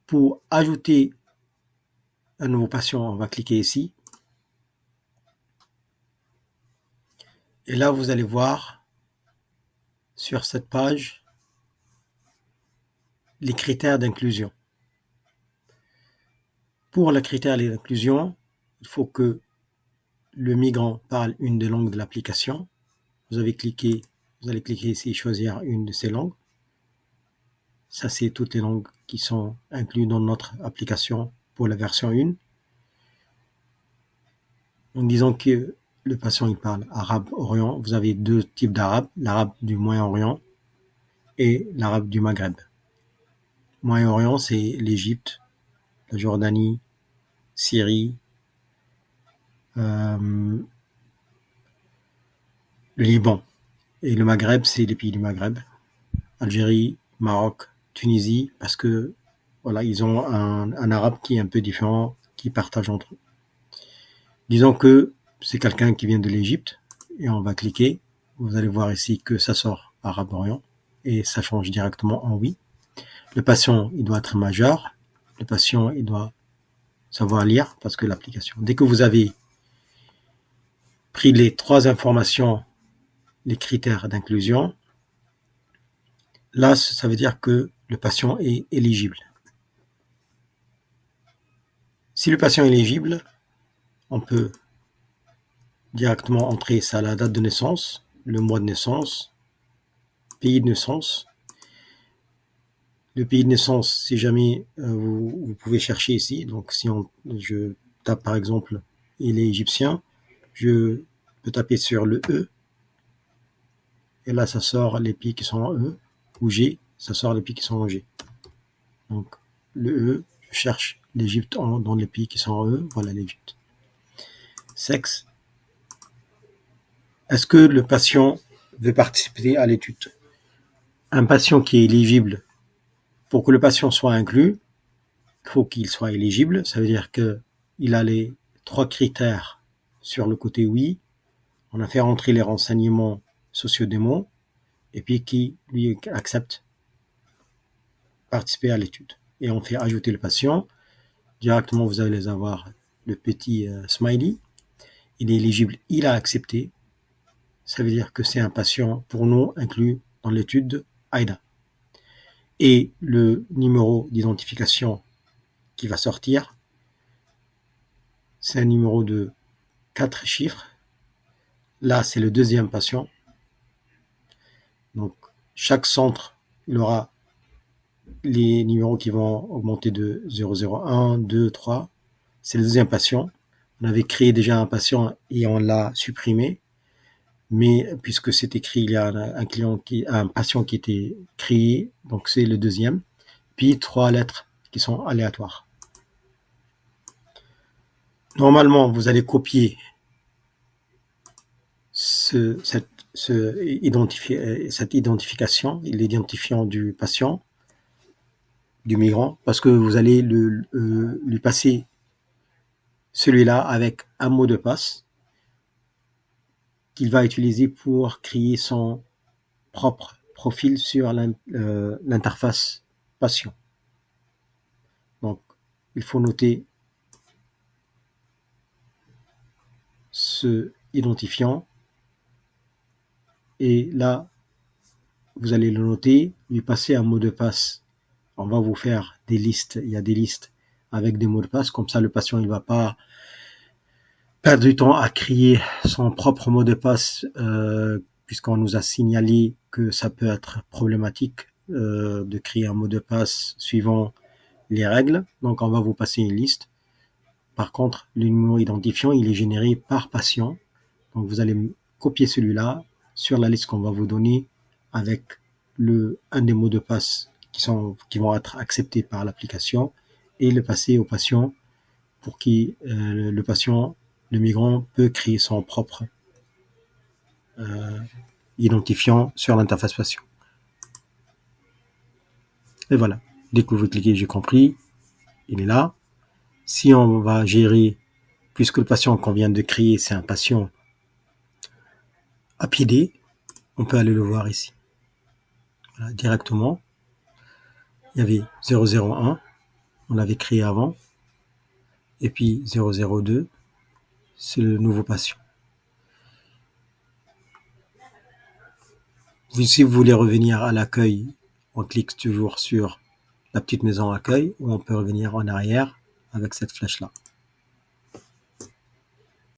Pour ajouter un nouveau patient, on va cliquer ici. Et là, vous allez voir sur cette page les critères d'inclusion. Pour les critères d'inclusion, il faut que le migrant parle une des langues de l'application. Vous allez cliquer ici, choisir une de ces langues. Ça, c'est toutes les langues qui sont incluses dans notre application pour la version 1. En disant que le patient il parle arabe orient, vous avez deux types d'arabe, l'arabe du Moyen-Orient et l'arabe du Maghreb. Moyen-Orient, c'est l'Égypte, la Jordanie, Syrie, le Liban. Et le Maghreb, c'est les pays du Maghreb, Algérie, Maroc, Tunisie, parce que voilà, ils ont un arabe qui est un peu différent, qui partagent entre eux. Disons que c'est quelqu'un qui vient de l'Égypte, et on va cliquer. Vous allez voir ici que ça sort arabe orient, et ça change directement en oui. Le patient, il doit être majeur. Le patient, il doit savoir lire, parce que l'application, dès que vous avez pris les 3 informations, les critères d'inclusion, là, ça veut dire que le patient est éligible. Si le patient est éligible, on peut directement entrer ça, la date de naissance, le mois de naissance, pays de naissance. Le pays de naissance, si jamais vous pouvez chercher ici. Donc si je tape par exemple, il est égyptien, je peux taper sur le E. Et là, ça sort les pays qui sont en E, ou G, ça sort les pays qui sont en G. Donc le E, je cherche l'Égypte dans les pays qui sont en E, voilà l'Égypte. Sexe. Est-ce que le patient veut participer à l'étude? Un patient qui est éligible, pour que le patient soit inclus, il faut qu'il soit éligible. Ça veut dire qu'il a les 3 critères sur le côté oui. On a fait rentrer les renseignements socio-démo et puis qui lui accepte participer à l'étude. Et on fait ajouter le patient. Directement, vous allez avoir le petit smiley. Il est éligible, il a accepté. Ça veut dire que c'est un patient pour nous inclus dans l'étude AIDA. Et le numéro d'identification qui va sortir, c'est un numéro de 4 chiffres. Là, c'est le deuxième patient. Donc, chaque centre, il aura les numéros qui vont augmenter de 001, 2, 3. C'est le deuxième patient. On avait créé déjà un patient et on l'a supprimé. Mais puisque c'est écrit, il y a un patient qui était créé, donc c'est le deuxième. Puis 3 lettres qui sont aléatoires. Normalement, vous allez copier cette identification, l'identifiant du patient, du migrant, parce que vous allez lui passer celui-là avec un mot de passe qu'il va utiliser pour créer son propre profil sur l'interface patient. Donc, il faut noter ce identifiant et là, vous allez le noter, lui passer un mot de passe. On va vous faire des listes, il y a des listes avec des mots de passe, comme ça le patient il va pas perdre du temps à créer son propre mot de passe, puisqu'on nous a signalé que ça peut être problématique de créer un mot de passe suivant les règles. Donc on va vous passer une liste. Par contre, le numéro identifiant, il est généré par patient. Donc vous allez copier celui-là sur la liste qu'on va vous donner avec un des mots de passe qui vont être acceptés par l'application et le passer au patient pour qui le patient, le migrant, peut créer son propre identifiant sur l'interface patient. Et voilà. Dès que vous cliquez, j'ai compris, il est là. Si on va gérer, puisque le patient qu'on vient de créer, c'est un patient à pied, on peut aller le voir ici. Voilà, directement. Il y avait 001. on l'avait créé avant. Et puis 002, c'est le nouveau patient. Si vous voulez revenir à l'accueil, on clique toujours sur la petite maison accueil, ou on peut revenir en arrière avec cette flèche-là.